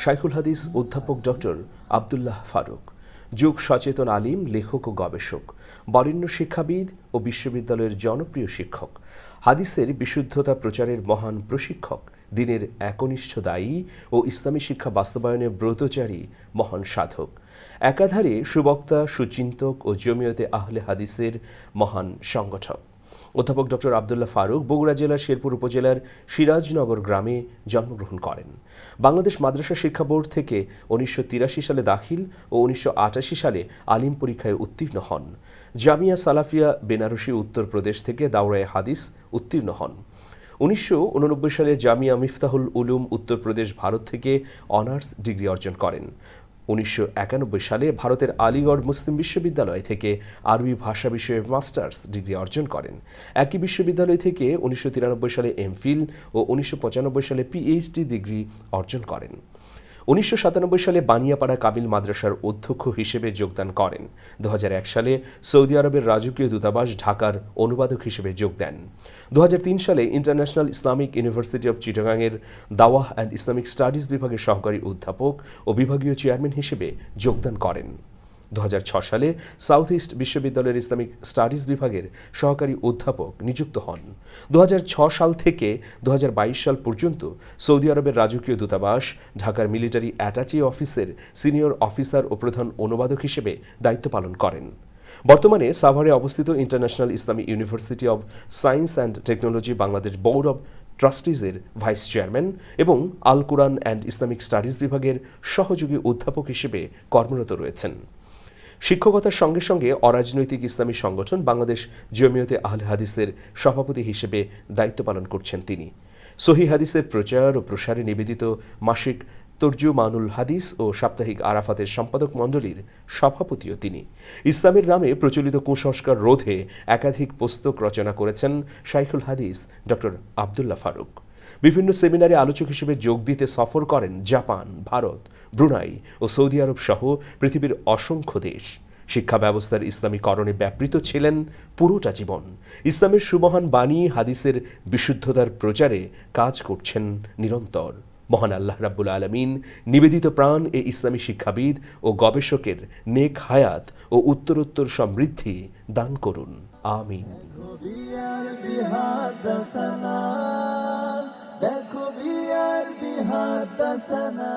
শাইখুল হাদিস অধ্যাপক ডক্টর আব্দুল্লাহ ফারুক, যুগ সচেতন আলিম, লেখক ও গবেষক, বরেণ্য শিক্ষাবিদ ও বিশ্ববিদ্যালয়ের জনপ্রিয় শিক্ষক, হাদিসের বিশুদ্ধতা প্রচারের মহান প্রশিক্ষক, দ্বীনের একনিষ্ঠ দায়ী ও ইসলামী শিক্ষা বাস্তবায়নে ব্রতচারী মহান সাধক, একাধারে সুবক্তা, সুচিন্তক ও জমিয়তে আহলে হাদিসের মহান সংগঠক। অধ্যাপক ডক্টর আব্দুল্লাহ ফারুক বগুড়া জেলার শেরপুর উপজেলার সিরাজনগর গ্রামে জন্মগ্রহণ করেন। বাংলাদেশ মাদ্রাসা শিক্ষা বোর্ড থেকে 1983 সালে দাখিল ও 1988 সালে আলিম পরীক্ষায় উত্তীর্ণ হন। জামিয়া সালাফিয়া বেনারসি উত্তরপ্রদেশ থেকে দাওরায়ে হাদিস উত্তীর্ণ হন। 1989 সালে জামিয়া মিফতাহুল উলুম উত্তরপ্রদেশ ভারত থেকে অনার্স ডিগ্রি অর্জন করেন। 1991 সালে ভারতের আলিগড় মুসলিম বিশ্ববিদ্যালয় থেকে আরবি ভাষা বিষয়ে মাস্টার্স ডিগ্রি অর্জন করেন। একই বিশ্ববিদ্যালয় থেকে 1993 সালে এমফিল ও 1995 সালে পিএইচডি ডিগ্রি অর্জন করেন। 1997 সালে বানিয়াপাড়া কামিল মাদ্রাসার অধ্যক্ষ হিসেবে যোগদান করেন। 2001 সালে সৌদি আরবের রাজকীয় দূতাবাস ঢাকার অনুবাদক হিসেবে যোগ দেন। 2003 সালে ইন্টারন্যাশনাল ইসলামিক ইউনিভার্সিটি অব চিটাগাংয়ের দাওয়াহ অ্যান্ড ইসলামিক স্টাডিজ বিভাগের সহকারী অধ্যাপক ও বিভাগীয় চেয়ারম্যান হিসেবে যোগদান করেন। 2006 সালে সাউথ ইস্ট বিশ্ববিদ্যালয়ের ইসলামিক স্টাডিজ বিভাগের সহকারী অধ্যাপক নিযুক্ত হন। 2006 সাল থেকে 2022 সাল পর্যন্ত সৌদি আরবের রাজকীয় দূতাবাস ঢাকার মিলিটারি অ্যাটাচি অফিসের সিনিয়র অফিসার ও প্রধান অনুবাদক হিসেবে দায়িত্ব পালন করেন। বর্তমানে সাভারে অবস্থিত international Islamic university of science and technology Bangladesh board of ট্রাস্টিজের ভাইস চেয়ারম্যান এবং আল কুরআন অ্যান্ড ইসলামিক স্টাডিজ বিভাগের সহযোগী অধ্যাপক হিসেবে কর্মরত রয়েছেন। শিক্ষকতার সঙ্গে সঙ্গে অরাজনৈতিক ইসলামী সংগঠন বাংলাদেশ জমিয়তে আহলে হাদিসের সভাপতি হিসেবে দায়িত্ব পালন করছেন তিনি। সহিহ হাদিসের প্রচার ও প্রসারে নিবেদিত মাসিক তরজুমানুল হাদিস ও সাপ্তাহিক আরাফাতের সম্পাদক মণ্ডলীর সভাপতিও তিনি। ইসলামের নামে প্রচলিত কুসংস্কার রোধে একাধিক পুস্তক রচনা করেছেন শাইখুল হাদিস ডক্টর আব্দুল্লাহ ফারুক। বিভিন্ন সেমিনারে আলোচক হিসেবে যোগ দিতে সফর করেন জাপান, ভারত, ব্রুনাই ও সৌদি আরব সহ পৃথিবীর অসংখ্য দেশ। শিক্ষা ব্যবস্থার ইসলামীকরণে ব্যাপৃত ছিলেন পুরোটা জীবন। ইসলামের সুমহান বাণী হাদিসের বিশুদ্ধতার প্রচারে কাজ করছেন নিরন্তর। মহান আল্লাহ রাব্বুল আলামিন নিবেদিত প্রাণ এ ইসলামী শিক্ষাবিদ ও গবেষকের নেক হায়াত ও উত্তরোত্তর সমৃদ্ধি দান করুন, আমিন। দেখো বিয়ার বিহাদাসানা।